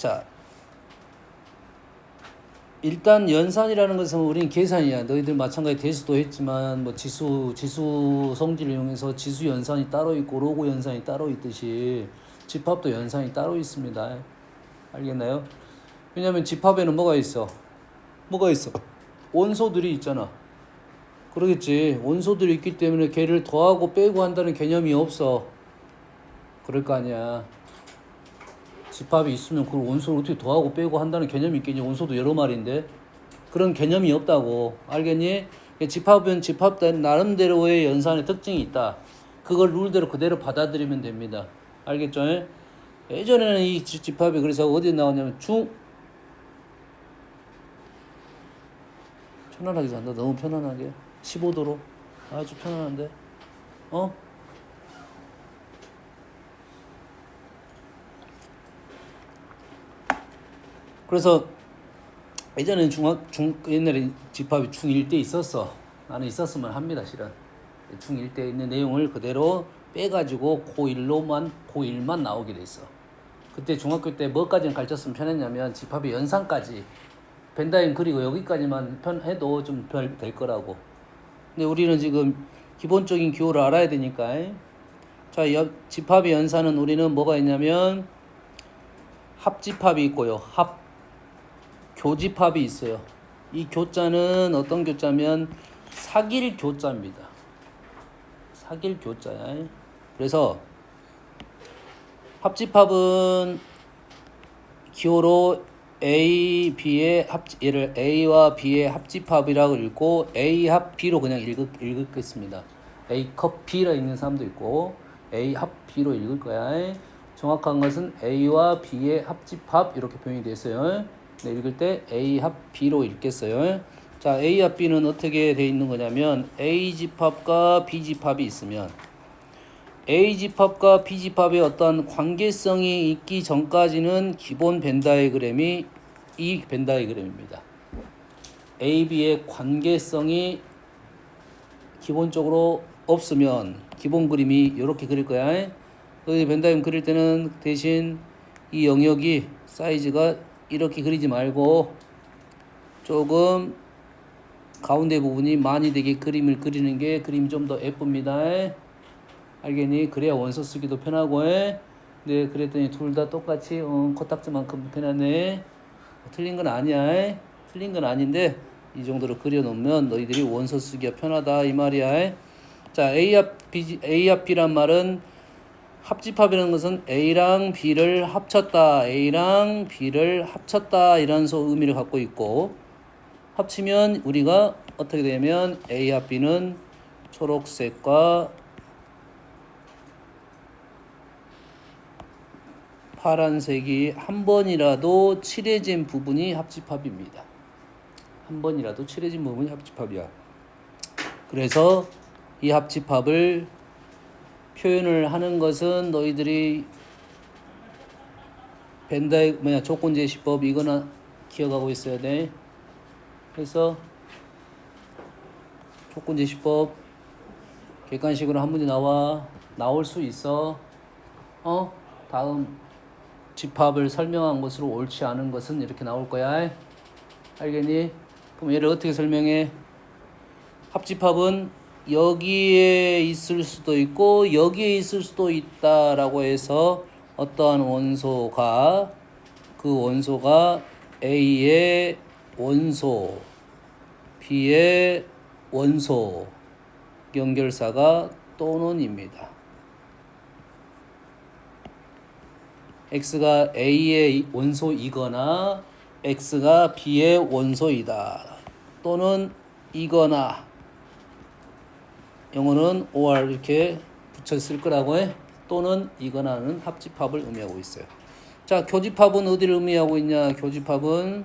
자, 일단 연산이라는 것은 우리는 계산이야. 너희들 마찬가지 대수도 했지만 뭐 지수 성질을 이용해서 지수 연산이 따로 있고 로고 연산이 따로 있듯이 집합도 연산이 따로 있습니다. 알겠나요? 왜냐면 집합에는 뭐가 있어? 원소들이 있잖아. 그러겠지. 원소들이 있기 때문에 걔를 더하고 빼고 한다는 개념이 없어. 그럴 거 아니야. 집합이 있으면 그걸 원소를 어떻게 더하고 빼고 한다는 개념이 있겠니? 원소도 여러 마리인데. 그런 개념이 없다고. 알겠니? 집합은 집합된 나름대로의 연산의 특징이 있다. 그걸 룰대로 그대로 받아들이면 됩니다. 알겠죠? 예전에는 이 집합이 그래서 어디 나오냐면 편안하게 산다. 너무 편안하게. 15도로. 아주 편안한데. 그래서 예전에는 옛날에 집합이 중1대 있었어. 나는 있었으면 합니다, 실은. 중1대 있는 내용을 그대로 빼가지고 고1만 나오게 돼 있어. 그때 중학교 때 뭐까지는 가르쳤으면 편했냐면 집합의 연산까지 벤다인 그리고 여기까지만 해도 좀 될 거라고. 근데 우리는 지금 기본적인 기호를 알아야 되니까. 자, 집합의 연산은 우리는 뭐가 있냐면 합집합이 있고요. 교집합이 있어요. 이 교자는 어떤 교자면 사길 교자입니다. 사길 교자야. 그래서 합집합은 기호로 A, B의 얘를 A와 B의 합집합이라고 읽고 A 합 B로 그냥 읽겠습니다. A 컵 B라 읽는 사람도 있고 A 합 B로 읽을 거야. 정확한 것은 A와 B의 합집합 이렇게 표현이 되어 있어요. 네, 읽을 때 A 합 B로 읽겠어요. 자, A 합 B는 어떻게 되어 있는 거냐면 A 집합과 B 집합이 있으면 A 집합과 B 집합의 어떤 관계성이 있기 전까지는 기본 벤 다이그램이 이 벤 다이그램입니다. A, B의 관계성이 기본적으로 없으면 기본 그림이 이렇게 그릴 거야. 여기 벤 다이그램 그릴 때는 대신 이 영역이 사이즈가 이렇게 그리지 말고 조금 가운데 부분이 많이 되게 그림을 그리는 게 그림이 좀 더 예쁩니다. 알겠니? 그래야 원서 쓰기도 편하고. 네, 그랬더니 둘 다 똑같이 코딱지만큼 편하네. 틀린 건 아니야. 틀린 건 아닌데 이 정도로 그려놓으면 너희들이 원서 쓰기가 편하다 이 말이야. 자, A합 B란 말은 합집합이라는 것은 A랑 B를 합쳤다. A랑 B를 합쳤다. 이런 의미를 갖고 있고 합치면 우리가 어떻게 되면 A합 B는 초록색과 파란색이 한 번이라도 칠해진 부분이 합집합입니다. 한 번이라도 칠해진 부분이 합집합이야. 그래서 이 합집합을 표현을 하는 것은 너희들이 조건제시법 이거나 기억하고 있어야 돼. 그래서 조건제시법 객관식으로 한 문제 나올 수 있어. 다음 집합을 설명한 것으로 옳지 않은 것은 이렇게 나올 거야. 알겠니? 그럼 얘를 어떻게 설명해? 합집합은 여기에 있을 수도 있고 여기에 있을 수도 있다라고 해서 어떠한 원소가 그 원소가 A의 원소, B의 원소 연결사가 또는입니다. X가 A의 원소이거나 X가 B의 원소이다. 또는 이거나 영어는 or 이렇게 붙여 쓸 거라고 해. 또는 이거나는 합집합을 의미하고 있어요. 자, 교집합은 어디를 의미하고 있냐? 교집합은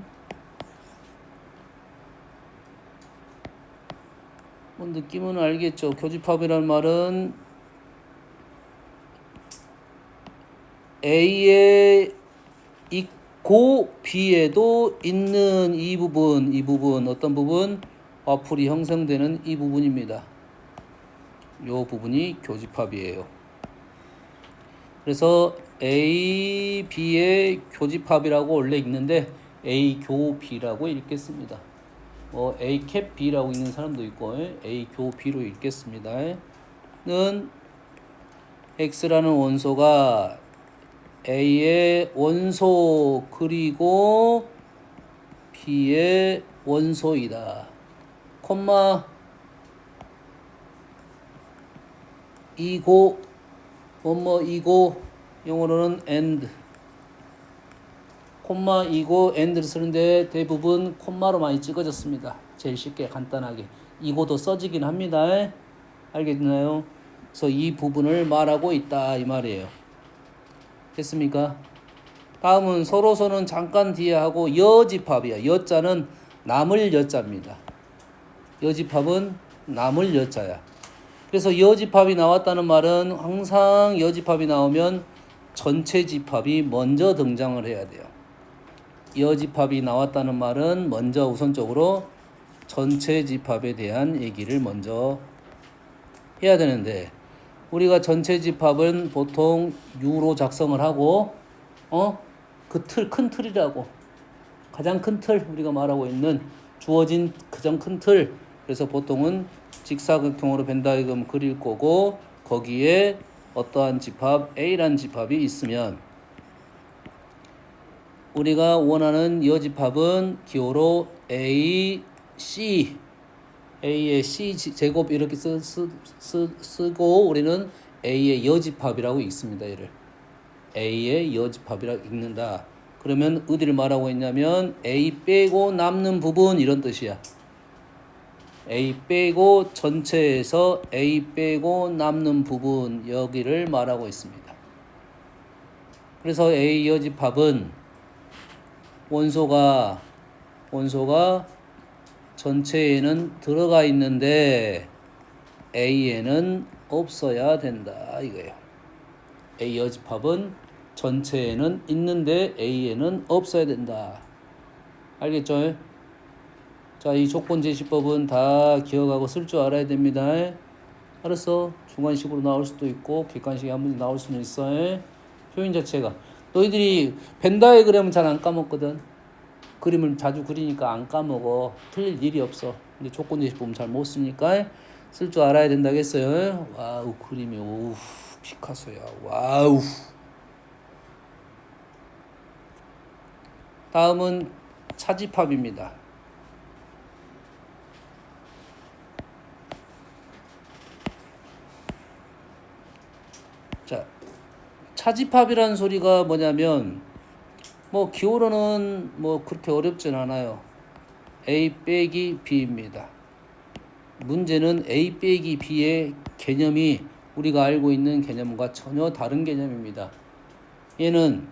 뭐 느낌은 알겠죠. 교집합이라는 말은 A에 있고 B에도 있는 이 부분 어떤 부분? 와플이 형성되는 이 부분입니다. 이 부분이 교집합이에요. 그래서 A, B의 교집합이라고 원래 읽는데 A 교 B라고 읽겠습니다. 뭐 A 캡 B라고 읽는 사람도 있고 A 교 B로 읽겠습니다. 는 X라는 원소가 A의 원소 그리고 B의 원소이다. 콤마 이고 뭐뭐 이고 영어로는 and 콤마 이고 and를 쓰는데 대부분 콤마로 많이 찍어졌습니다. 제일 쉽게 간단하게 이고도 써지긴 합니다. 알겠나요? 그래서 이 부분을 말하고 있다 이 말이에요. 됐습니까? 다음은 서로서는 잠깐 뒤에 하고 여집합이야. 여자는 남을 여자입니다. 여집합은 남을 여자야. 그래서 여집합이 나왔다는 말은 항상 여집합이 나오면 전체 집합이 먼저 등장을 해야 돼요. 여집합이 나왔다는 말은 먼저 우선적으로 전체 집합에 대한 얘기를 먼저 해야 되는데 우리가 전체 집합은 보통 U로 작성을 하고 그 큰 틀이라고 가장 큰 틀 우리가 말하고 있는 주어진 가장 큰 틀 그래서 보통은 직사각형으로 벤다이그램 그릴 거고 거기에 어떠한 집합 A라는 집합이 있으면 우리가 원하는 여집합은 기호로 A, C A의 C 제곱 이렇게 쓰고 우리는 A의 여집합이라고 읽습니다. 얘를 A의 여집합이라고 읽는다. 그러면 어디를 말하고 있냐면 A 빼고 남는 부분 이런 뜻이야. A 빼고 전체에서 A 빼고 남는 부분 여기를 말하고 있습니다. 그래서 A 여집합은 원소가 전체에는 들어가 있는데 A에는 없어야 된다 이거예요. A 여집합은 전체에는 있는데 A에는 없어야 된다. 알겠죠? 자, 이 조건제시법은 다 기억하고 쓸 줄 알아야 됩니다. 알았어? 중간식으로 나올 수도 있고 객관식이 한 문제 나올 수는 있어. 표현 자체가 너희들이 벤다이그램은 잘 안 까먹거든. 그림을 자주 그리니까 안 까먹어. 틀릴 일이 없어. 근데 조건제시법은 잘 못 쓰니까 쓸 줄 알아야 된다겠어요. 와우 그림이 오우 피카소야. 와우. 다음은 차집합입니다. 자, 차집합이라는 소리가 뭐냐면 뭐 기호로는 뭐 그렇게 어렵진 않아요. A 빼기 B입니다. 문제는 A 빼기 B의 개념이 우리가 알고 있는 개념과 전혀 다른 개념입니다. 얘는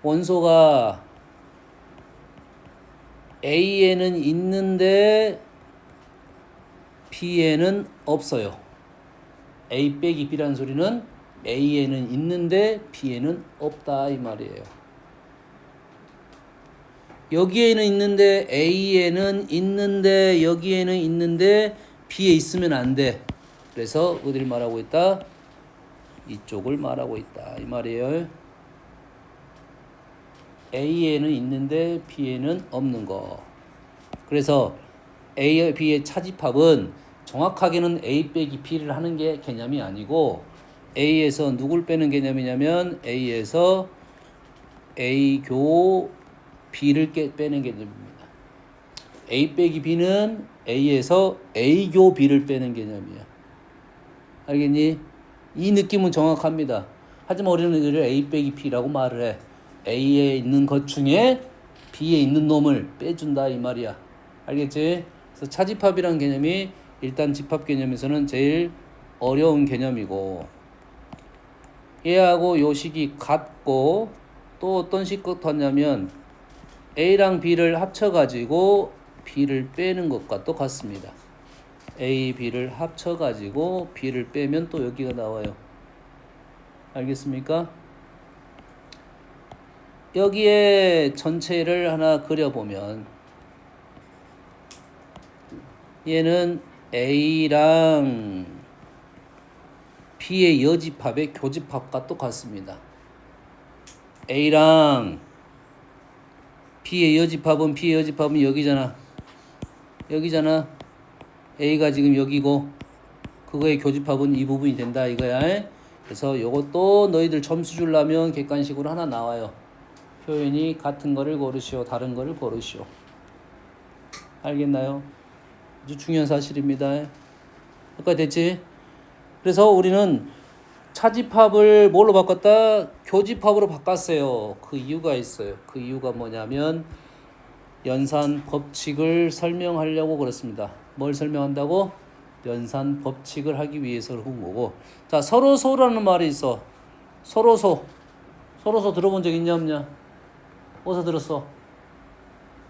원소가 A에는 있는데 B에는 없어요. A 빼기 B라는 소리는 A에는 있는데 B에는 없다 이 말이에요. 여기에는 있는데 A에는 있는데 여기에는 있는데 B에 있으면 안 돼. 그래서 어디를 말하고 있다? 이쪽을 말하고 있다 이 말이에요. A에는 있는데 B에는 없는 거. 그래서 A와 B의 차집합은 정확하게는 A 빼기 B를 하는 게 개념이 아니고 A에서 누굴 빼는 개념이냐면 A에서 A 교 B를 빼는 개념입니다. A 빼기 B는 A에서 A 교 B를 빼는 개념이야. 알겠니? 이 느낌은 정확합니다. 하지만 우리는 이를 A 빼기 B라고 말을 해. A에 있는 것 중에 B에 있는 놈을 빼준다 이 말이야. 알겠지? 그래서 차집합이라는 개념이 일단 집합 개념에서는 제일 어려운 개념이고 얘하고 요 식이 같고 또 어떤 식 같냐면 A랑 B를 합쳐가지고 B를 빼는 것과 똑같습니다. A, B를 합쳐가지고 B를 빼면 또 여기가 나와요. 알겠습니까? 여기에 전체를 하나 그려보면 얘는 A랑 B의 여집합의 교집합과 똑같습니다. A랑 B의 여집합은 여기잖아. 여기잖아. A가 지금 여기고 그거의 교집합은 이 부분이 된다 이거야. 그래서 요것도 너희들 점수 주려면 객관식으로 하나 나와요. 표현이 같은 거를 고르시오, 다른 거를 고르시오. 알겠나요? 아주 중요한 사실입니다. 여기까지 됐지? 그래서 우리는 차집합을 뭘로 바꿨다? 교집합으로 바꿨어요. 그 이유가 있어요. 그 이유가 뭐냐면 연산 법칙을 설명하려고 그렇습니다. 뭘 설명한다고? 연산 법칙을 하기 위해서 그런 거고. 자, 서로소라는 말이 있어. 서로소. 서로소 들어본 적 있냐 없냐? 어디서 들었어?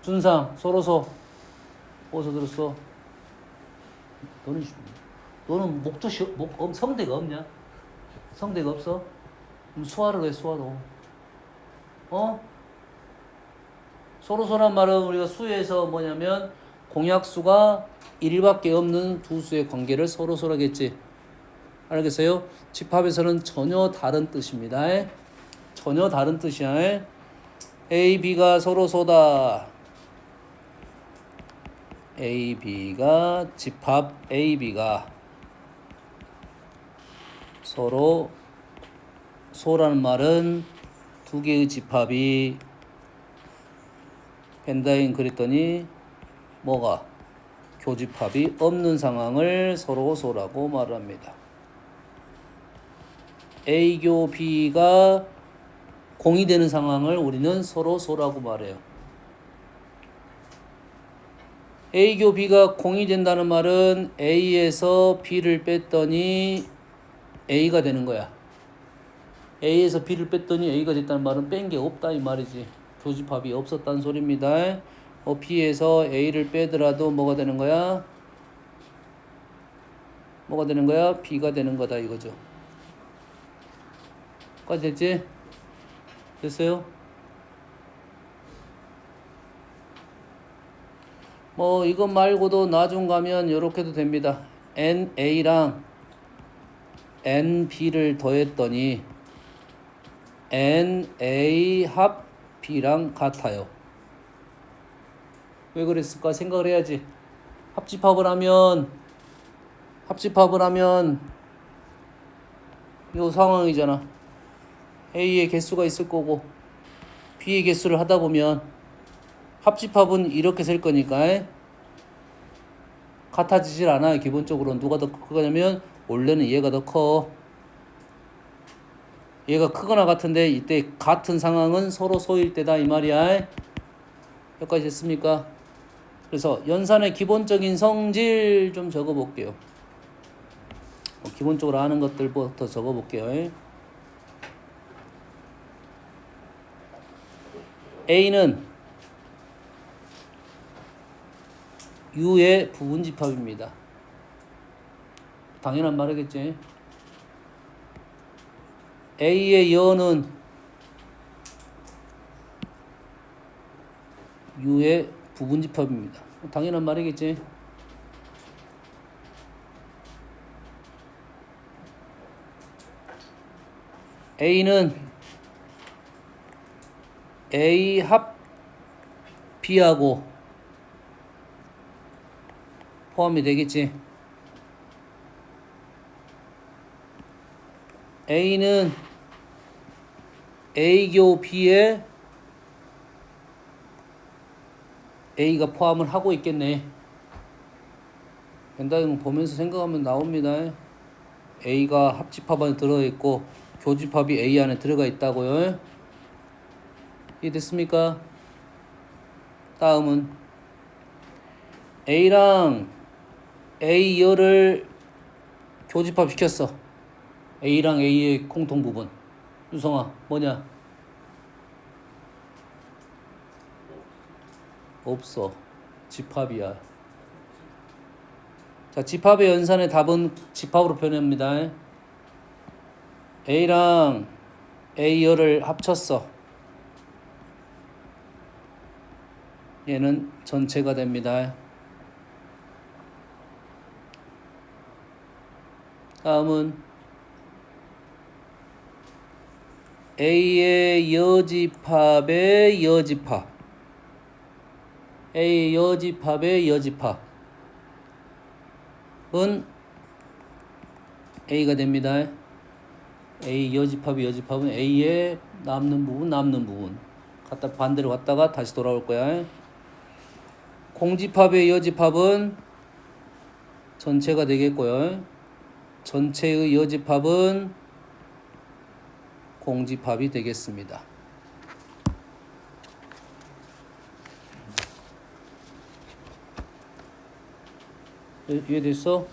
준상, 서로소. 어디서 들었어? 너는 성대가 없냐? 성대가 없어? 그럼 수화를 해, 수화로. 서로소란 말은 우리가 수에서 뭐냐면 공약수가 1밖에 없는 두 수의 관계를 서로소라겠지. 알겠어요? 집합에서는 전혀 다른 뜻입니다. 전혀 다른 뜻이야. A, B가 서로소다. A, B가 집합 A, B가 서로 소라는 말은 두 개의 집합이 벤다인 그랬더니 뭐가 교집합이 없는 상황을 서로소라고 말합니다. A교 B가 공이 되는 상황을 우리는 서로소라고 말해요. A교 B가 공이 된다는 말은 A에서 B를 뺐더니 A가 되는 거야. A에서 B를 뺐더니 A가 됐다는 말은 뺀 게 없다 이 말이지. 교집합이 없었다는 소리입니다. B에서 A를 빼더라도 뭐가 되는 거야? 뭐가 되는 거야? B가 되는 거다 이거죠. 까지 됐지? 됐어요? 뭐 이것 말고도 나중 가면 이렇게도 됩니다. NA랑 NB를 더했더니 NA 합 B랑 같아요. 왜 그랬을까 생각을 해야지. 합집합을 하면 이 상황이잖아. A의 개수가 있을 거고 B의 개수를 하다 보면 합집합은 이렇게 셀 거니까 같아지질 않아요. 기본적으로 누가 더 크냐면 원래는 얘가 더 커. 얘가 크거나 같은데 이때 같은 상황은 서로 소일 때다 이 말이야. 여기까지 됐습니까? 그래서 연산의 기본적인 성질 좀 적어볼게요. 기본적으로 아는 것들부터 적어볼게요. A는 U의 부분집합입니다. 당연한 말이겠지. A의 여는 U의 부분집합입니다. 당연한 말이겠지. A는 A 합 B하고 포함이 되겠지. A는 A교 B에 A가 포함을 하고 있겠네. 벤다이는 보면서 생각하면 나옵니다. A가 합집합 안에 들어있고 교집합이 A 안에 들어가 있다고요. 이해됐습니까? 다음은 A랑 A열을 교집합 시켰어. A랑 A의 공통부분. 유성아 뭐냐? 없어. 집합이야. 자, 집합의 연산의 답은 집합으로 표현합니다. A랑 A열을 합쳤어. 얘는 전체가 됩니다. 다음은 A의 여집합의 여집합. A 여집합의 여집합은 A가 됩니다. A 여집합의 여집합은 A의 남는 부분. 갖다 반대로 갔다가 다시 돌아올 거야. 공집합의 여집합은 전체가 되겠고요. 전체의 여집합은 공집합이 되겠습니다. 이해됐어?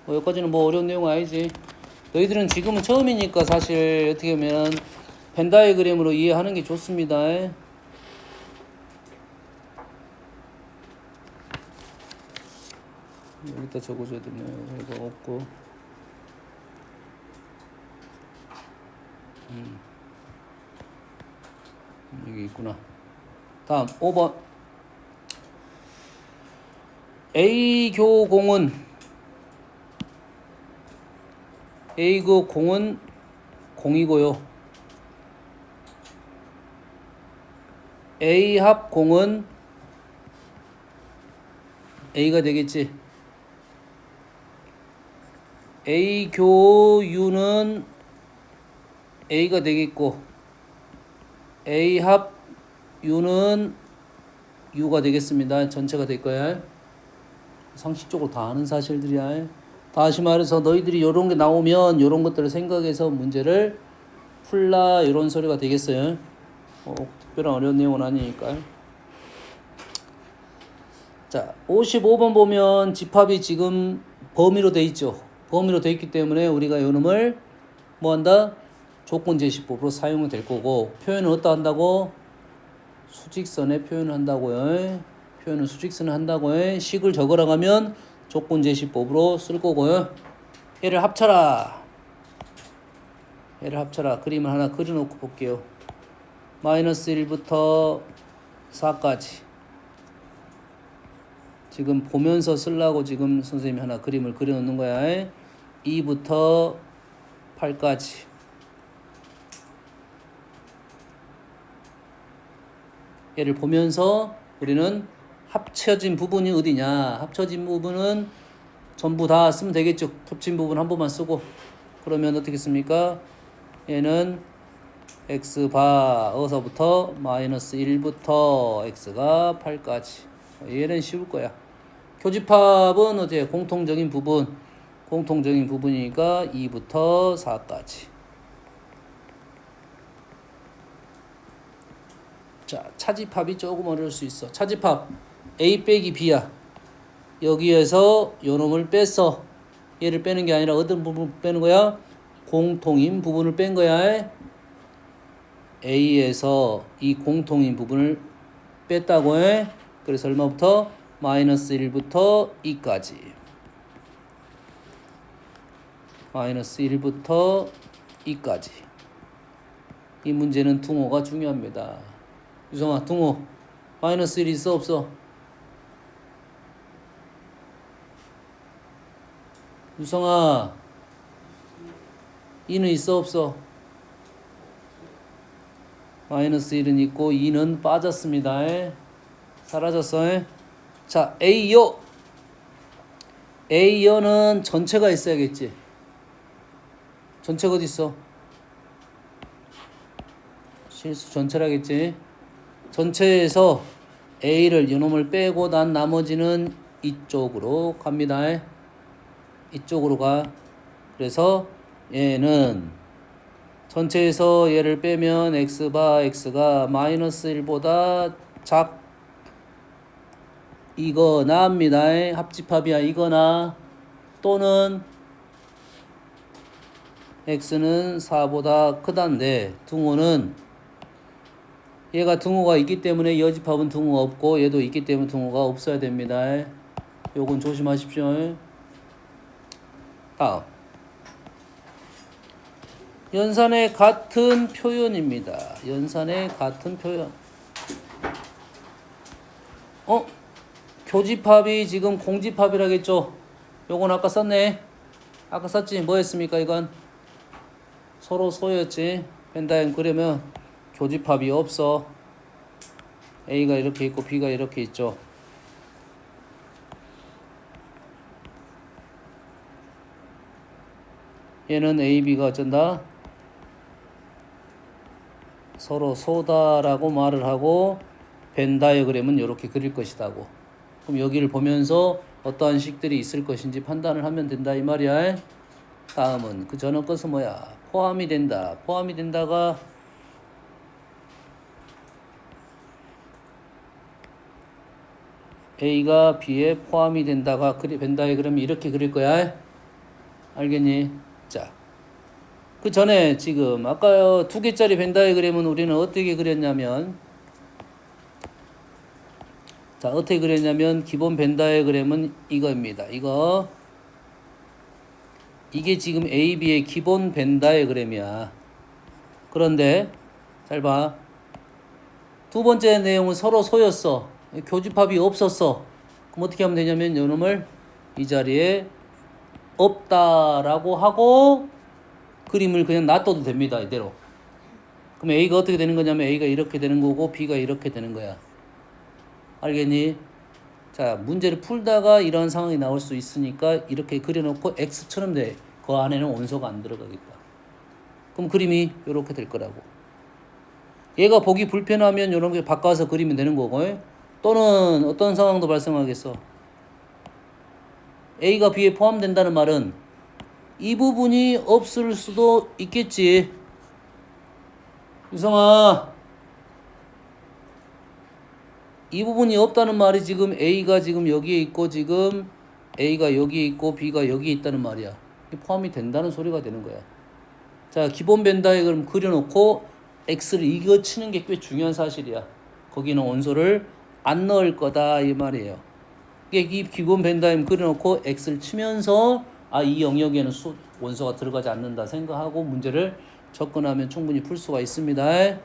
여기까지는 뭐 어려운 내용 아니지. 너희들은 지금은 처음이니까 사실 어떻게 보면 벤 다이어그램으로 이해하는 게 좋습니다. 여기다 적어줘야 되네요. 이거 없고. 여기 있구나. 다음 5번. A교 공은 공이고요. A합 공은 A가 되겠지. A교 U는 A가 되겠고 A합 U는 U가 되겠습니다. 전체가 될 거야. 상식적으로 다 아는 사실들이야. 다시 말해서 너희들이 이런 게 나오면 이런 것들을 생각해서 문제를 풀라 이런 소리가 되겠어요. 특별한 어려운 내용은 아니니까. 자, 55번 보면 집합이 지금 범위로 돼 있죠. 범위로 돼 있기 때문에 우리가 이놈을 뭐 한다? 조건 제시법으로 사용이 될 거고, 표현은 어디다 한다고? 수직선에 표현을 한다고요. 표현은 수직선에 한다고요. 식을 적으라 하면 조건 제시법으로 쓸 거고요. 얘를 합쳐라. 그림을 하나 그려놓고 볼게요. 마이너스 1부터 4까지. 지금 보면서 쓰려고 지금 선생님이 하나 그림을 그려놓는 거야. 2부터 8까지. 얘를 보면서 우리는 합쳐진 부분이 어디냐. 합쳐진 부분은 전부 다 쓰면 되겠죠. 겹친 부분 한 번만 쓰고. 그러면 어떻게 씁니까? 얘는 x바 어서부터 마이너스 1부터 x가 8까지. 얘는 쉬울 거야. 교집합은 어때? 공통적인 부분이니까 2부터 4까지. 자, 차집합이 조금 어려울 수 있어. 차집합 A 빼기 B야. 여기에서 요놈을 뺐어. 얘를 빼는 게 아니라 어떤 부분 빼는 거야? 공통인 부분을 뺀 거야. A에서 이 공통인 부분을 뺐다고 해. 그래서 얼마부터? 마이너스 1부터 2까지. 마이너스 1부터 2까지. 이 문제는 등호가 중요합니다. 유성아, 등호 마이너스 1 있어 없어? 유성아, 2는 있어 없어? 마이너스 1은 있고 2는 빠졌습니다. 사라졌어. 자, A여는 전체가 있어야겠지. 전체가 어디 있어? 실수 전체라겠지. 전체에서 A를 이놈을 빼고 난 나머지는 이쪽으로 갑니다. 이쪽으로 가. 그래서 얘는 전체에서 얘를 빼면 x가 마이너스 1보다 이거나입니다. 합집합이야. 이거나 또는 x는 4보다 크다인데 등호는 얘가 등호가 있기 때문에 여집합은 등호가 없고 얘도 있기 때문에 등호가 없어야 됩니다. 요건 조심하십시오. 다음 연산의 같은 표현입니다. 연산의 같은 표현. 교집합이 지금 공집합이라겠죠. 요건 아까 썼네. 아까 썼지? 뭐 했습니까? 이건 서로 소였지. 벤다이어그램 그리면 교집합이 없어. A가 이렇게 있고 B가 이렇게 있죠. 얘는 A, B가 어쩐다? 서로 소다라고 말을 하고 벤 다이어그램은 이렇게 그릴 것이다고. 그럼 여기를 보면서 어떠한 식들이 있을 것인지 판단을 하면 된다 이 말이야. 다음은 그 전어 것은 뭐야? 포함이 된다. 포함이 된다가 A가 B에 포함이 된다가 벤 다이어그램이 이렇게 그릴 거야. 알겠니? 자, 그 전에 지금 아까 2개짜리 벤 다이어그램은 우리는 어떻게 그렸냐면, 자, 어떻게 그렸냐면 기본 벤 다이어그램은 이거입니다. 이게 지금 A, B의 기본 벤 다이어그램이야. 그런데 잘 봐. 두 번째 내용은 서로 소였어. 교집합이 없었어. 그럼 어떻게 하면 되냐면 요놈을 이 자리에 없다라고 하고 그림을 그냥 놔둬도 됩니다. 이대로. 그럼 A가 어떻게 되는 거냐면 A가 이렇게 되는 거고 B가 이렇게 되는 거야. 알겠니? 자, 문제를 풀다가 이런 상황이 나올 수 있으니까 이렇게 그려놓고 X처럼 돼. 그 안에는 원소가 안 들어가겠다. 그럼 그림이 이렇게 될 거라고. 얘가 보기 불편하면 이렇게 바꿔서 그리면 되는 거고, 또는 어떤 상황도 발생하겠어. A가 B에 포함된다는 말은 이 부분이 없을 수도 있겠지. 유성아, 이 부분이 없다는 말이 지금 A가 지금 여기에 있고 지금 A가 여기에 있고 B가 여기에 있다는 말이야. 포함이 된다는 소리가 되는 거야. 자, 기본 벤 다이어그램 그려놓고 X를 이거 치는 게 꽤 중요한 사실이야. 거기는 원소를 안 넣을 거다 이 말이에요. 이 기본 벤 다이어그램 그려놓고 X를 치면서 이 영역에는 원소가 들어가지 않는다 생각하고 문제를 접근하면 충분히 풀 수가 있습니다.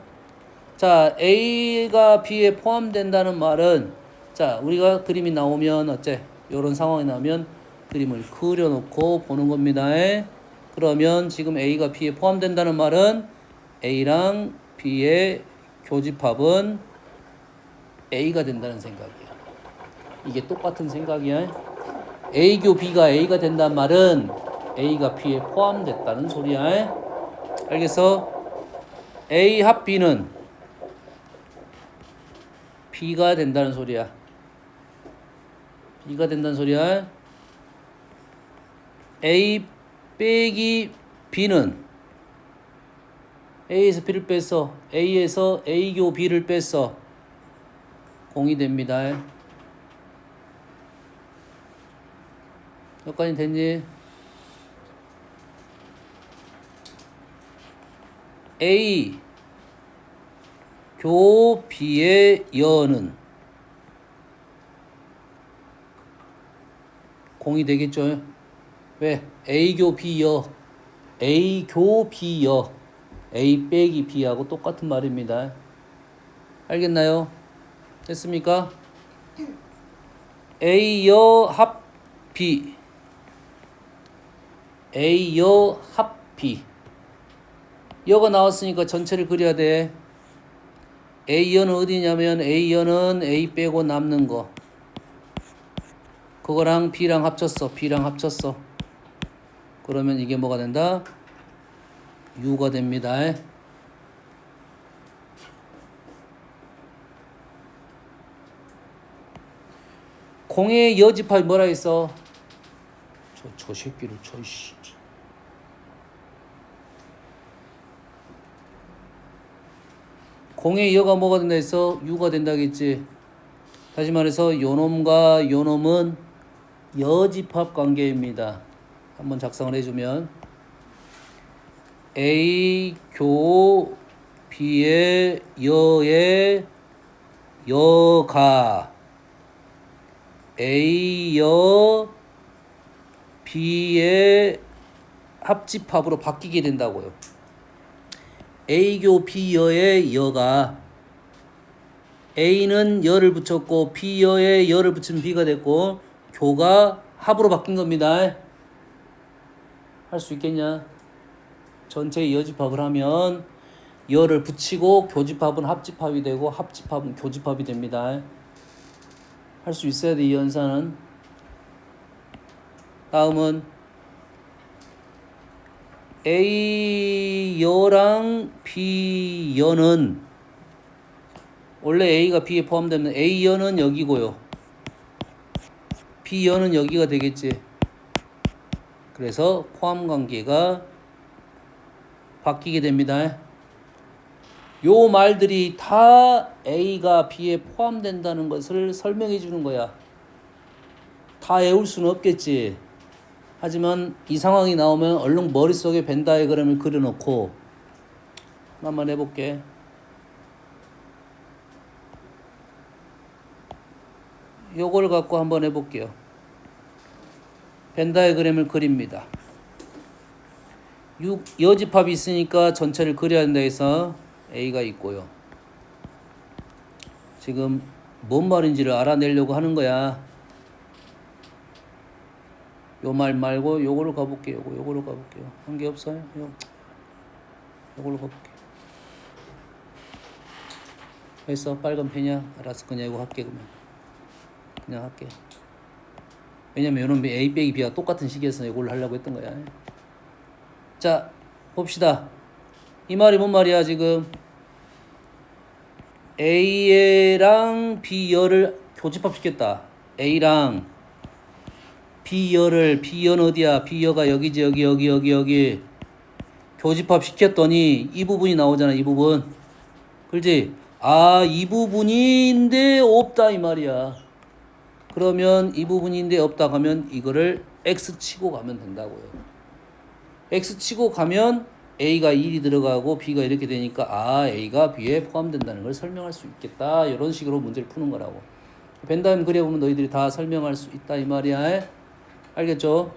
자, A가 B에 포함된다는 말은, 자, 우리가 그림이 나오면 어째 이런 상황이 나오면 그림을 그려놓고 보는 겁니다. 그러면 지금 A가 B에 포함된다는 말은 A랑 B의 교집합은 A가 된다는 생각이야. 이게 똑같은 생각이야. A교 B가 A가 된다는 말은 A가 B에 포함됐다는 소리야. 알겠어? A 합 B는 B가 된다는 소리야. B가 된다는 소리야. A 빼기 B는 A에서 B를 뺐어. A에서 A교 B를 뺐어. 공이 됩니다. 여기까지 됐니? A 교 B의 여는 공이 되겠죠? 왜? A교 B여, A교 B여, A 빼기 B하고 똑같은 말입니다. 알겠나요? 됐습니까? A여 합 B, A여 합 B. 여가 나왔으니까 전체를 그려야 돼. A여는 어디냐면 A여는 A 빼고 남는 거. 그거랑 B랑 합쳤어. B랑 합쳤어. 그러면 이게 뭐가 된다? U가 됩니다. 공의 여집합이 뭐라 했어? 저 새끼를 씨. 공의 여가 뭐가 된다 했어? U가 된다겠지. 다시 말해서 요놈과 요놈은 여집합 관계입니다. 한번 작성을 해주면 A 교 B의 여의 여가 A 여 B의 합집합으로 바뀌게 된다고요. A교 B여의 여가 A는 여를 붙였고 B여의 여를 붙이면 B가 됐고 교가 합으로 바뀐 겁니다. 할 수 있겠냐? 전체 여집합을 하면 여를 붙이고 교집합은 합집합이 되고 합집합은 교집합이 됩니다. 할 수 있어야 돼, 이 연산은. 다음은 A 여랑 B 여는 원래 A가 B에 포함되면 A 여는 여기고요. B 여는 여기가 되겠지. 그래서 포함 관계가 바뀌게 됩니다. 요 말들이 다 A가 B에 포함된다는 것을 설명해 주는 거야. 다 외울 수는 없겠지. 하지만 이 상황이 나오면 얼른 머릿속에 벤 다이어그램을 그려놓고 한번 해볼게. 요걸 갖고 한번 해볼게요. 벤 다이어그램을 그립니다. 여집합이 있으니까 전체를 그려야 된다 해서 A가 있고요. 지금 뭔 말인지를 알아내려고 하는 거야. 요 말 말고 요걸로 가볼게요. 요걸로 가볼게요. 한 게 없어요? 요걸로 가볼게요. 했어? 빨간 펜이야? 알았어. 그냥 이거 할게. 그러면 그냥 할게. 왜냐면 이런 A 빼기 B가 똑같은 시기에서 이걸로 하려고 했던 거야. 자, 봅시다. 이 말이 뭔 말이야 지금? A랑 B열을 교집합 시켰다. A랑 B열을, B열은 어디야? B열가 여기지. 여기 교집합 시켰더니 이 부분이 나오잖아. 이 부분. 그렇지? 아, 이 부분인데 없다 이 말이야. 그러면 이 부분인데 없다 하면 이거를 X 치고 가면 된다고요. X 치고 가면 A가 1이 들어가고 B가 이렇게 되니까 아, A가 B에 포함된다는 걸 설명할 수 있겠다. 이런 식으로 문제를 푸는 거라고. 벤 다이어그램 그려보면 너희들이 다 설명할 수 있다 이 말이야. 알겠죠?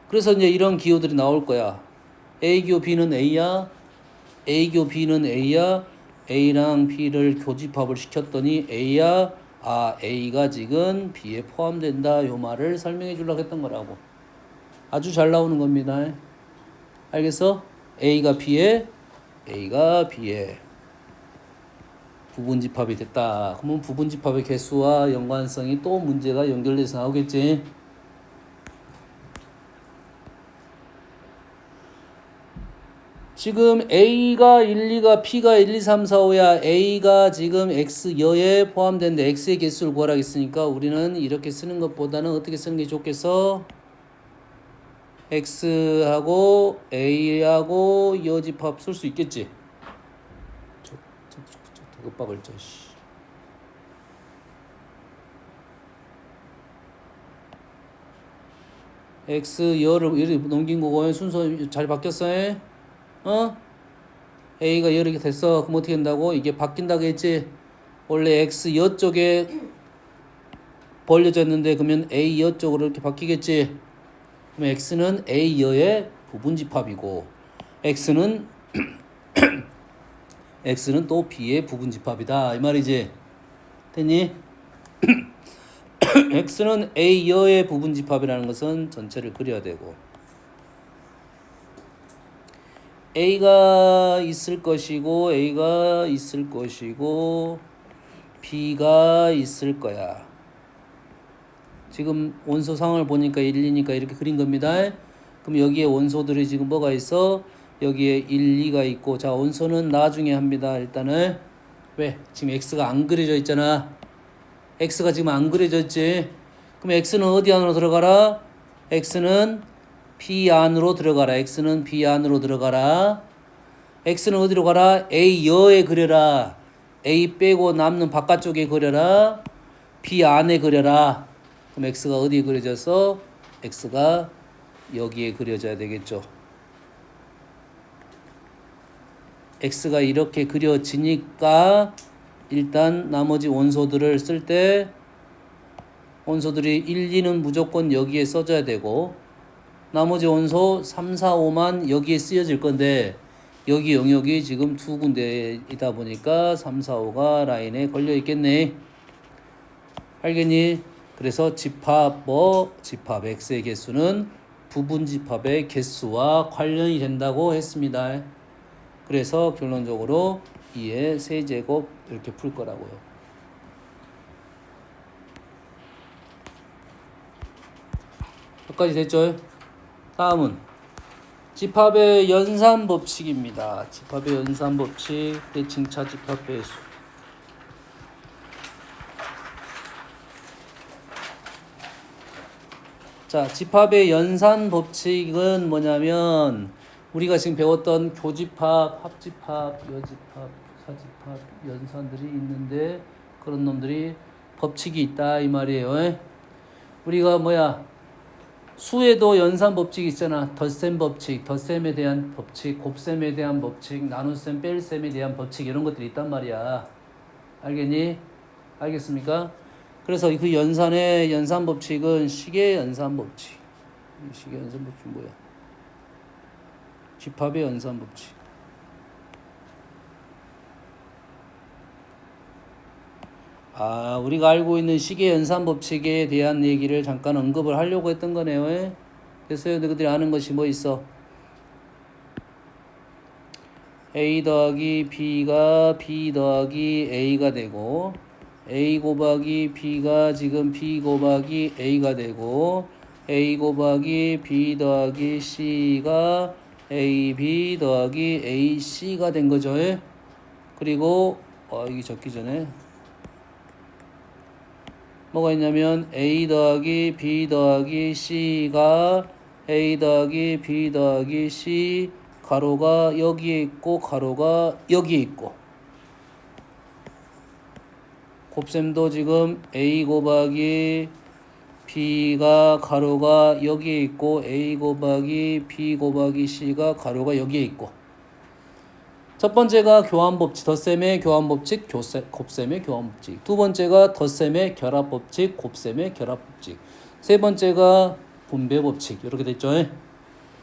그래서 이제 이런 기호들이 나올 거야. A 기호 B는 A야. A 기호 B는 A야. A랑 B를 교집합을 시켰더니 A야. 아, A가 지금 B에 포함된다. 요 말을 설명해 주려고 했던 거라고. 아주 잘 나오는 겁니다. 알겠어? A가 B에 부분집합이 됐다. 그러면 부분집합의 개수와 연관성이 또 문제가 연결돼서 나오겠지. 지금 A가 1, 2가 P가 1, 2, 3, 4, 5야. A가 지금 X여에 포함되는데 X의 개수를 구하라고 했으니까 우리는 이렇게 쓰는 것보다는 어떻게 쓰는 게 좋겠어? X하고 A하고 여집합 쓸 수 있겠지. 윽박을 쳐. X 열을 이렇게 넘긴 거고 순서 잘 바뀌었어? A가 이렇게 됐어. 그럼 어떻게 된다고? 이게 바뀐다고 했지. 원래 X 여 쪽에 벌려졌는데 그러면 A 여 쪽으로 이렇게 바뀌겠지. 그럼 X는 A 여의 부분집합이고 X는 또 B의 부분집합이다 이 말이지. 됐니? X는 A 여의 부분집합이라는 것은 전체를 그려야 되고 A가 있을 것이고 B가 있을 거야. 지금 원소상을 보니까 1, 2니까 이렇게 그린 겁니다. 그럼 여기에 원소들이 지금 뭐가 있어? 여기에 1, 2가 있고 자 원소는 나중에 합니다. 일단은 왜? 지금 X가 안 그려져 있잖아. X가 지금 안 그려져 있지. 그럼 X는 어디 안으로 들어가라? X는 B 안으로 들어가라. X는 B 안으로 들어가라. X는 어디로 가라? A 여에 그려라. A 빼고 남는 바깥쪽에 그려라. B 안에 그려라. 그럼 X가 어디에 그려져서? X가 여기에 그려져야 되겠죠. X가 이렇게 그려지니까 일단 나머지 원소들을 쓸 때 원소들이 1, 2는 무조건 여기에 써줘야 되고 나머지 원소 3, 4, 5만 여기에 쓰여질 건데 여기 영역이 지금 두 군데이다 보니까 3, 4, 5가 라인에 걸려 있겠네. 알겠니? 그래서 집합 집합 x의 개수는 부분 집합의 개수와 관련이 된다고 했습니다. 그래서 결론적으로 2의 세제곱 이렇게 풀 거라고요. 여기까지 됐죠? 다음은 집합의 연산 법칙입니다. 집합의 연산 법칙, 대칭차 집합 배수. 자, 집합의 연산 법칙은 뭐냐면 우리가 지금 배웠던 교집합, 합집합, 여집합, 사집합, 연산들이 있는데 그런 놈들이 법칙이 있다 이 말이에요. 우리가 수에도 연산 법칙이 있잖아. 덧셈 법칙, 덧셈에 대한 법칙, 곱셈에 대한 법칙, 나눗셈, 뺄셈에 대한 법칙 이런 것들이 있단 말이야. 알겠니? 알겠습니까? 그래서 그 연산의 연산 법칙은 식의 연산 법칙. 식의 연산 법칙 뭐야? 집합의 연산 법칙. 우리가 알고 있는 식의 연산 법칙에 대한 얘기를 잠깐 언급을 하려고 했던 거네요. 됐어요? 너희들이 아는 것이 뭐 있어? A 더하기 B가 B 더하기 A가 되고 A 곱하기 B가 지금 B 곱하기 A가 되고 A 곱하기 B 더하기 C가 AB 더하기 AC가 된 거죠. 그리고 이게 적기 전에 뭐가 있냐면 A 더하기 B 더하기 C가 A 더하기 B 더하기 C 가로가 여기에 있고 가로가 여기에 있고 곱셈도 지금 A 곱하기 B가 가로가 여기에 있고 A 곱하기 B 곱하기 C가 가로가 여기에 있고 첫 번째가 교환법칙, 덧셈의 교환법칙, 곱셈의 교환법칙. 두 번째가 덧셈의 결합법칙, 곱셈의 결합법칙. 세 번째가 분배법칙. 이렇게 됐죠?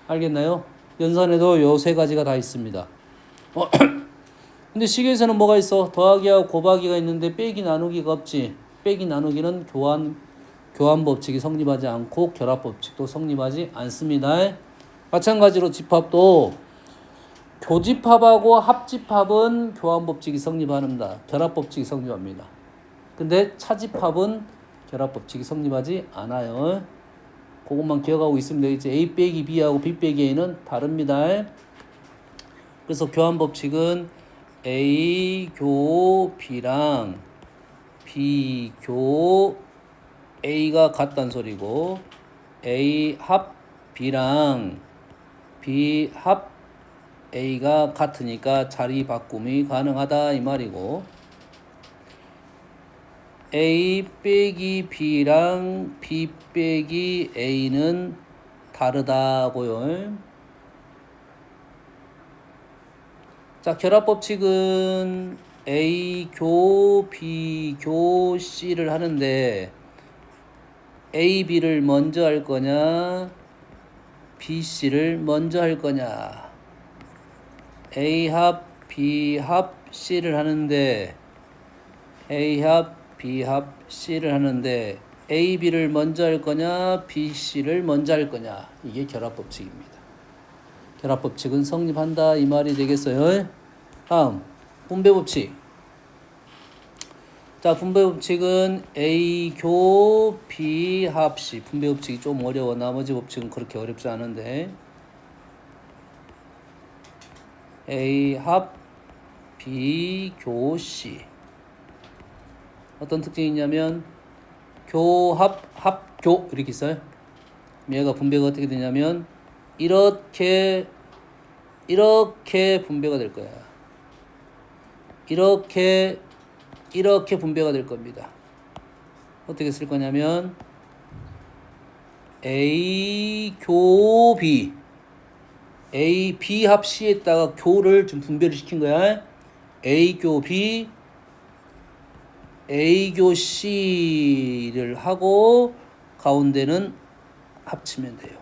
알겠나요? 연산에도 요 세 가지가 다 있습니다. 근데 식에서는 뭐가 있어? 더하기하고 곱하기가 있는데 빼기 나누기가 없지. 빼기 나누기는 교환법칙이 성립하지 않고 결합법칙도 성립하지 않습니다. 마찬가지로 집합도 교집합하고 합집합은 교환법칙이 성립합니다. 결합법칙이 성립합니다. 근데 차집합은 결합법칙이 성립하지 않아요. 그것만 기억하고 있으면 되겠지. A 빼기 B하고 B 빼기 A는 다릅니다. 그래서 교환법칙은 A 교 B랑 B 교 A가 같다는 소리고 A 합 B랑 B 합 A가 같으니까 자리 바꿈이 가능하다 이 말이고 A 빼기 B랑 B 빼기 A는 다르다고요. 자, 결합법칙은 A 교 B 교 C를 하는데 A, B를 먼저 할 거냐 B, C를 먼저 할 거냐 A 합 B 합 C를 하는데 A 합 B 합 C를 하는데 A, B를 먼저 할 거냐 B, C를 먼저 할 거냐 이게 결합법칙입니다. 결합법칙은 성립한다 이 말이 되겠어요. 다음 분배법칙. 자, 분배법칙은 A 교 B 합 C. 분배법칙이 좀 어려워. 나머지 법칙은 그렇게 어렵지 않은데 A 합 B 교 C. 어떤 특징이 있냐면 교합 합교 이렇게 있어요. 얘가 분배가 어떻게 되냐면 이렇게 분배가 될 거야. 이렇게 분배가 될 겁니다. 어떻게 쓸 거냐면 A 교 B A B 합 C에다가 교를 좀 분배를 시킨 거야. A 교 B A 교 C를 하고 가운데는 합치면 돼요.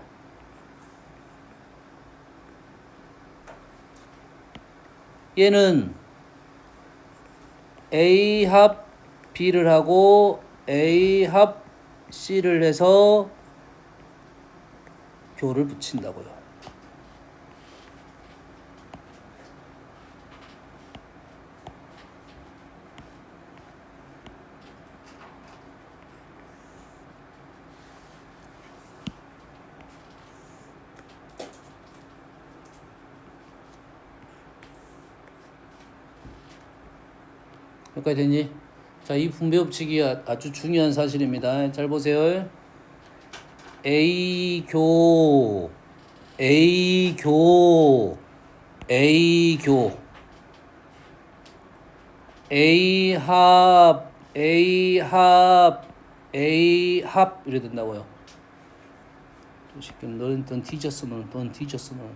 얘는 A 합 B를 하고 A 합 C를 해서 교를 붙인다고요. 여기까지 됐니? 자, 이 분배 법칙이 아주 중요한 사실입니다. 잘 보세요. A교, A교, A교, A합, A합, A합 이래 된다고요. 넌 뒤졌어, 넌 뒤졌어, 넌.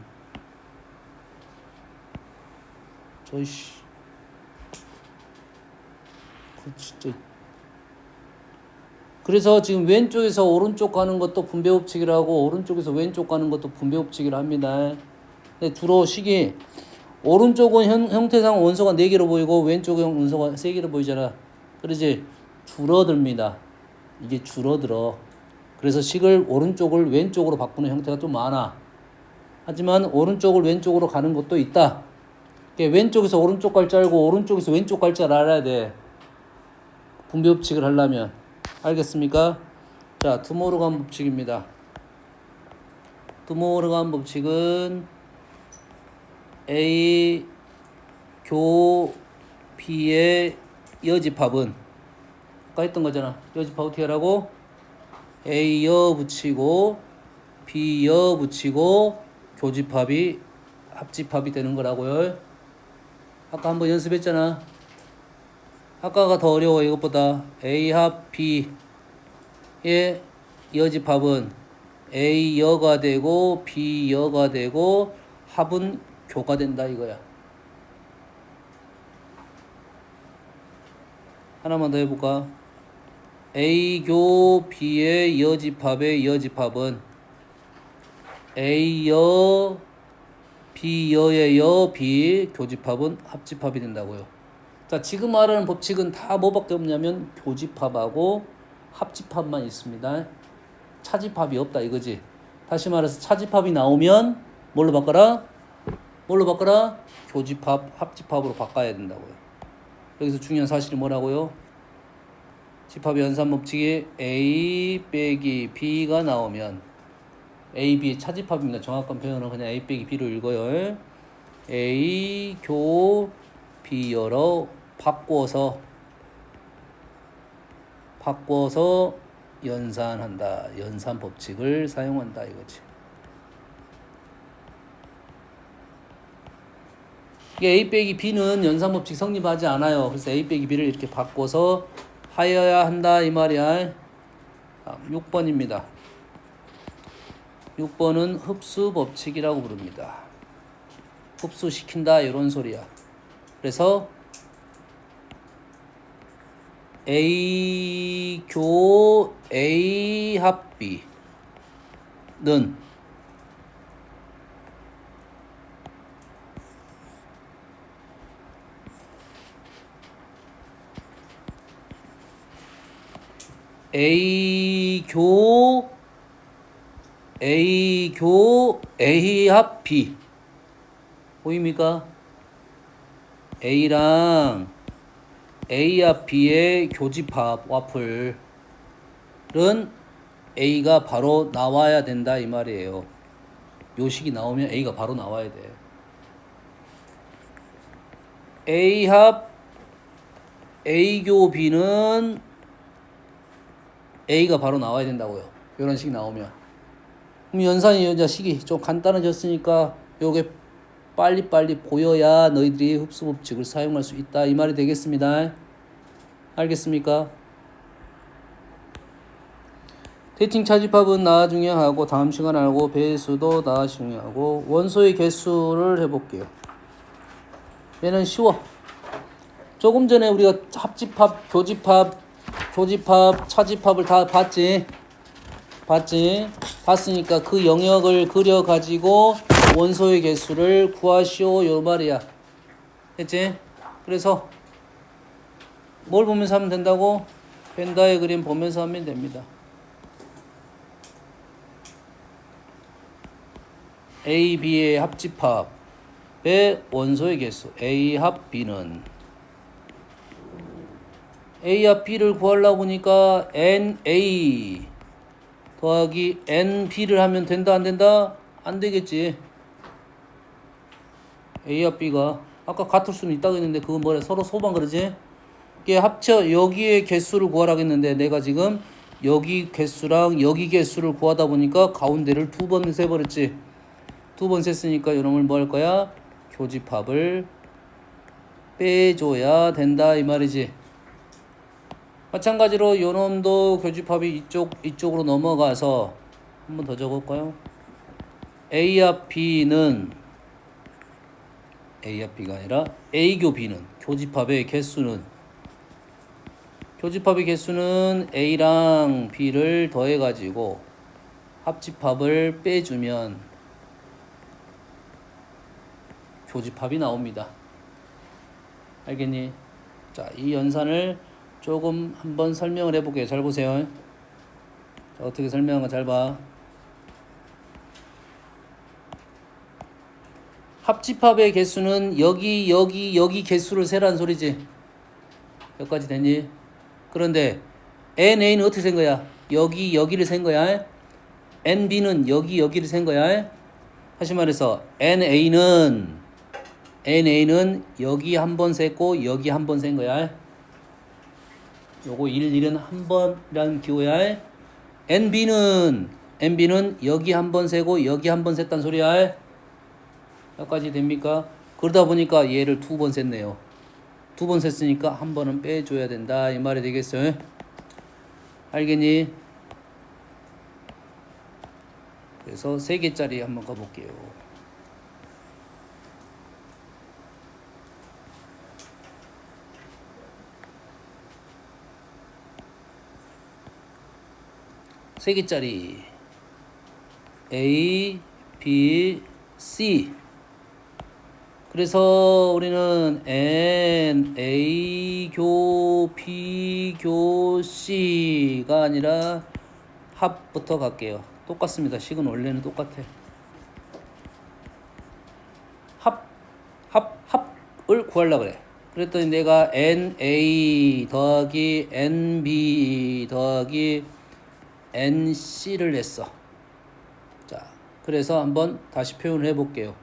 저이씨. 진짜. 그래서 지금 왼쪽에서 오른쪽 가는 것도 분배 법칙이라고 오른쪽에서 왼쪽 가는 것도 분배 법칙이라 합니다. 근데 주로 식이 오른쪽은 형태상 원소가 4개로 보이고 왼쪽은 원소가 3개로 보이잖아. 그러지 줄어듭니다. 이게 줄어들어. 그래서 식을 오른쪽을 왼쪽으로 바꾸는 형태가 좀 많아. 하지만 오른쪽을 왼쪽으로 가는 것도 있다. 왼쪽에서 오른쪽 갈 줄 알고 오른쪽에서 왼쪽 갈 줄 알아야 돼. 분배 법칙을 하려면. 알겠습니까? 자, 드모르간 법칙입니다. 드모르간 법칙은 A 교 B의 여집합은 아까 했던 거잖아. 여집합 어떻게 하라고? A 여 붙이고 B 여 붙이고 교집합이 합집합이 되는 거라고요. 아까 한번 연습했잖아. 아까가 더 어려워. 이것보다. A합 B의 여집합은 A여가 되고 B여가 되고 합은 교가 된다 이거야. 하나만 더 해볼까? A교 B의 여집합의 여집합은 A여 B여의 여 B 교집합은 합집합이 된다고요. 자, 지금 말하는 법칙은 다 뭐밖에 없냐면 교집합하고 합집합만 있습니다. 차집합이 없다 이거지. 다시 말해서 차집합이 나오면 뭘로 바꿔라? 뭘로 바꿔라? 교집합, 합집합으로 바꿔야 된다고요. 여기서 중요한 사실이 뭐라고요? 집합의 연산법칙이 A 빼기 B가 나오면 A, B의 차집합입니다. 정확한 표현은 그냥 A 빼기 B로 읽어요. A, 교, B여로 바꿔서 연산한다. 연산 법칙을 사용한다 이거지. A 빼기 B는 연산 법칙 성립하지 않아요. 그래서 A 빼기 B를 이렇게 바꿔서 하여야 한다 이 말이야. 6번입니다. 6번은 흡수 법칙이라고 부릅니다. 흡수시킨다 이런 소리야. 그래서 A 교 A 합 B는 A 교 A 합 B 보입니까? A랑 A와 B의 교집합 와플은 A가 바로 나와야 된다 이 말이에요. 요 식이 나오면 A가 바로 나와야 돼. A합 A교 B는 A가 바로 나와야 된다고요. 이런 식이 나오면. 그럼 연산이 이제 식이 좀 간단해졌으니까 요게 빨리빨리 보여야 너희들이 흡수 법칙을 사용할 수 있다 이 말이 되겠습니다. 알겠습니까? 대칭 차집합은 나중에 하고 다음 시간에 하고 배수도 나중에 하고 원소의 개수를 해볼게요. 얘는 쉬워. 조금 전에 우리가 합집합, 교집합, 차집합을 다 봤지? 봤으니까 그 영역을 그려가지고 원소의 개수를 구하시오 요 말이야. 됐지? 그래서 뭘 보면서 하면 된다고? 벤 다이어그램 보면서 하면 됩니다. A, B의 합집합의 원소의 개수 A 합 B는 A 합 B를 구하려고 보니까 NA 더하기 NB를 하면 된다 안 된다? 안 되겠지. A와 B가 아까 같을 수는 있다고 했는데 그건 뭐래? 서로 소반 그러지? 이게 합쳐 여기의 개수를 구하라고 했는데 내가 지금 여기 개수랑 여기 개수를 구하다 보니까 가운데를 두 번 세버렸지. 두 번 셌으니까 이놈을 뭐 할 거야? 교집합을 빼줘야 된다 이 말이지. 마찬가지로 요놈도 교집합이 이쪽으로 넘어가서 한 번 더 적을까요? A와 B는 A와 B가 아니라 A교 B는 교집합의 개수는 A랑 B를 더해가지고 합집합을 빼주면 교집합이 나옵니다. 알겠니? 자, 이 연산을 조금 한번 설명을 해볼게요. 잘 보세요. 자, 어떻게 설명한 거 잘 봐. 합집합의 개수는 여기 개수를 세라는 소리지. 여기까지 됐니? 그런데 NA는 어떻게 센 거야? 여기를 센 거야. NB는 여기를 센 거야. 다시 말해서 NA는 여기 한 번 셌고 여기 한 번 센 거야. 요거 1은 한 번이라는 기호야. NB는 여기 한 번 세고 여기 한 번 셌단 소리야. 여기까지 됩니까? 그러다 보니까 얘를 두 번 셌네요. 두 번 셌으니까 한 번은 빼줘야 된다 이 말이 되겠어요. 알겠니? 그래서 3개짜리 한번 가볼게요. 세 개짜리 A, B, C. 그래서 우리는 N, A, 교, B, 교, C가 아니라 합부터 갈게요. 똑같습니다. 식은 원래는 똑같아. 합을 구하려고 그래. 그랬더니 내가 NA 더하기 NB 더하기 NC를 했어. 자, 그래서 한번 다시 표현을 해볼게요.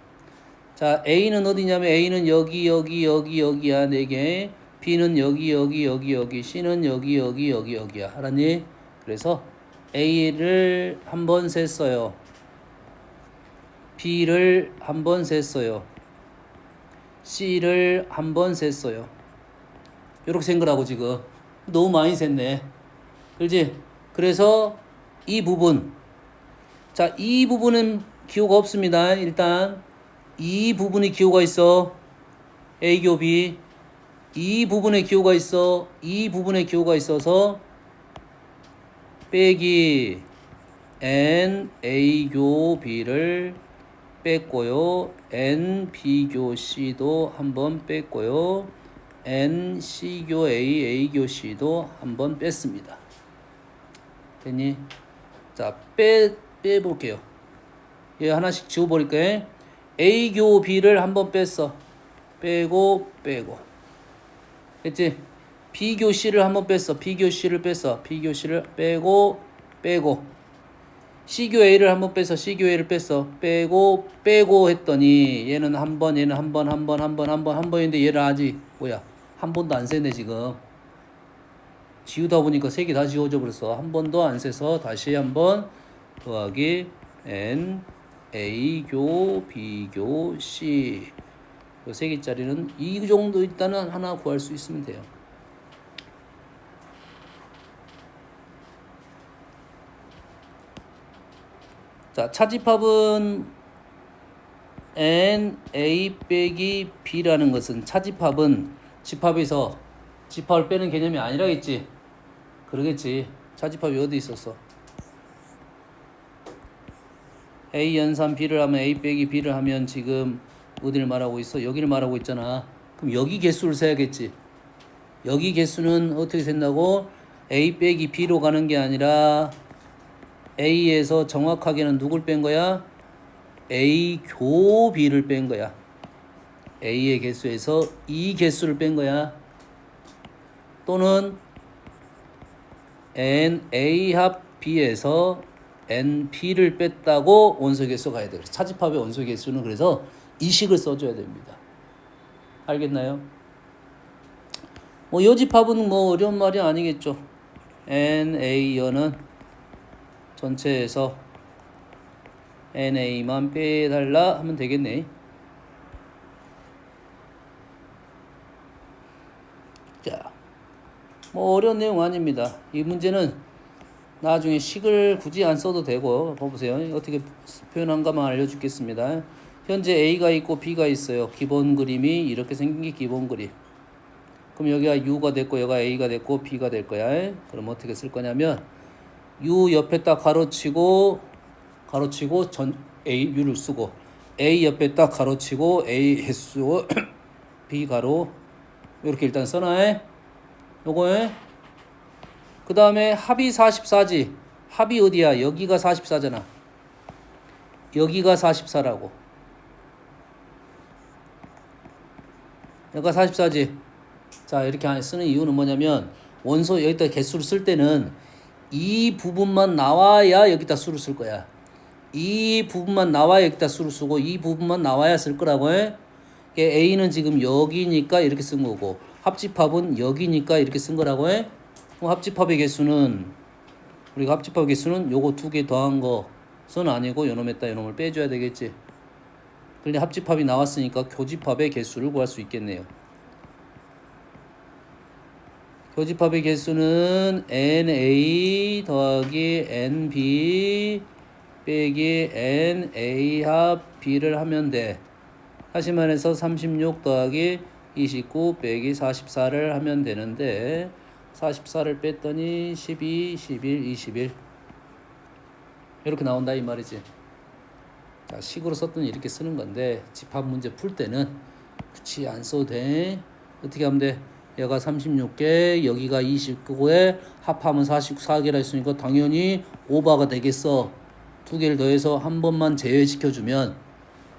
자, A는 어디냐면 A는 여기야 4개. B는 여기, C는 여기야. 알았니? 그래서 A를 한 번 셌어요. B를 한 번 셌어요. C를 한 번 셌어요. 이렇게 센 거라고 지금. 너무 많이 셌네. 그렇지? 그래서 이 부분. 자, 이 부분은 기호가 없습니다. 일단 이 부분이 기호가 있어. A교 B. 이 부분에 기호가 있어. 이 부분에 기호가 있어서 빼기 N A교 B를 뺐고요. N B교 C도 한번 뺐고요. N C교 A, A교 C도 한번 뺐습니다. 됐니? 자, 빼볼게요. 얘 하나씩 지워버릴 거예요. A교 B를 한번 뺐어. 빼고. 됐지? B교 C를 한번 뺐어. B교 C를 빼고. C교 A를 한번 뺐어. C교 A를 뺐어. 빼고 했더니 얘는 한 번인데 얘를 아직 한 번도 안 세네 지금. 지우다 보니까 3개 다 지워져 버렸어. 한 번도 안 세서 다시 한번 더하기 N A교 B교 C 이 3개짜리는 이 정도 일단은 하나 구할 수 있으면 돼요. 자, 차집합은 N A 빼기 B라는 것은 차집합은 집합에서 집합을 빼는 개념이 아니라겠지. 그러겠지. 차집합이 어디 있었어? A 연산 B를 하면 A 빼기 B를 하면 지금 어디를 말하고 있어? 여기를 말하고 있잖아. 그럼 여기 개수를 세야겠지. 여기 개수는 어떻게 센다고? A 빼기 B로 가는 게 아니라 A에서 정확하게는 누굴 뺀 거야? A 교 B를 뺀 거야. A의 개수에서 이 개수를 뺀 거야. 또는 NA 합 B에서 NB를 뺐다고 원소 개수 가야 돼. 차집합의 원소 개수는 그래서 이 식을 써줘야 됩니다. 알겠나요? 뭐 여집합은 뭐 어려운 말이 아니겠죠. NA여는 전체에서 NA만 빼달라 하면 되겠네. 자, 뭐 어려운 내용 아닙니다. 이 문제는 나중에 식을 굳이 안 써도 되고, 봐보세요. 어떻게 표현한가만 알려주겠습니다. 현재 A가 있고 B가 있어요. 기본 그림이 이렇게 생긴 게 기본 그림. 그럼 여기가 U가 됐고 여기가 A가 됐고 B가 될 거야. 그럼 어떻게 쓸 거냐면 U 옆에 딱 가로치고 전 A U를 쓰고 A 옆에 딱 가로치고 A 횟수 B 가로 이렇게 일단 써놔. 요거에 그 다음에 합이 44지. 합이 어디야? 여기가 44잖아. 여기가 44라고. 여기가 44지. 자, 이렇게 쓰는 이유는 뭐냐면 원소 여기다 개수를 쓸 때는 이 부분만 나와야 여기다 수를 쓸 거야. 이 부분만 나와야 여기다 수를 쓰고 이 부분만 나와야 쓸 거라고 해. A는 지금 여기니까 이렇게 쓴 거고 합집합은 여기니까 이렇게 쓴 거라고 해. 그럼 합집합의 개수는 우리가 합집합의 개수는 요거 두 개 더한 것은 아니고 요놈에다 요놈을 빼줘야 되겠지. 그런데 합집합이 나왔으니까 교집합의 개수를 구할 수 있겠네요. 교집합의 개수는 NA 더하기 NB 빼기 NA 합 B를 하면 돼. 다시 말해서 36 더하기 29 빼기 44를 하면 되는데 44를 뺐더니 12, 11, 21 이렇게 나온다 이 말이지. 자, 식으로 썼더니 이렇게 쓰는 건데 집합 문제 풀 때는 굳이 안 써도 돼. 어떻게 하면 돼? 얘가 36개 여기가 29에 합하면 44개라 했으니까 당연히 오버가 되겠어. 두 개를 더해서 한 번만 제외시켜주면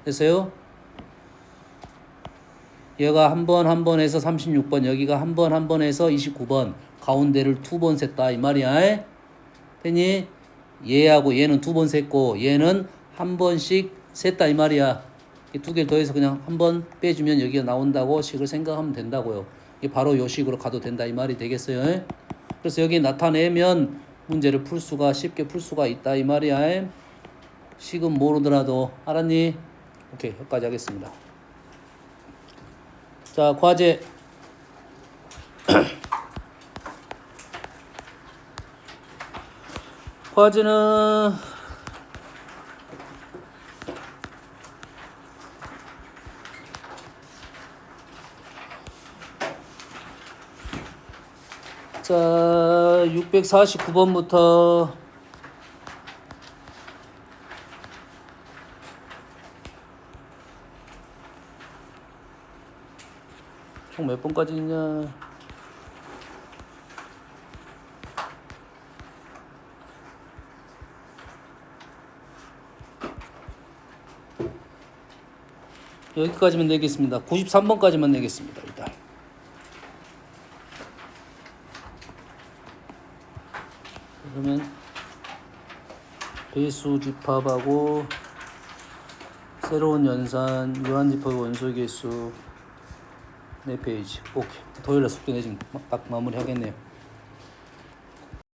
됐어요? 얘가 한 번 해서 36번 여기가 한 번 해서 29번 가운데를 두 번 셌다 이 말이야. 됐니? 얘하고 얘는 두 번 셌고 얘는 한 번씩 셌다 이 말이야. 이 두 개를 더해서 그냥 한 번 빼주면 여기가 나온다고 식을 생각하면 된다고요. 이게 바로 요 식으로 가도 된다 이 말이 되겠어요. 그래서 여기 나타내면 문제를 쉽게 풀 수가 있다 이 말이야. 식은 모르더라도 알았니? 오케이, 여기까지 하겠습니다. 자, 과제. 과제는 자, 649번부터 총 몇 번까지 있냐? 여기까지만 내겠습니다. 93번까지만 내겠습니다. 일단. 그러면 배수 집합하고 새로운 연산, 유한집합 원소 개수 4페이지. 오케이. 토요일에 숙제 내지면 딱 마무리 하겠네요.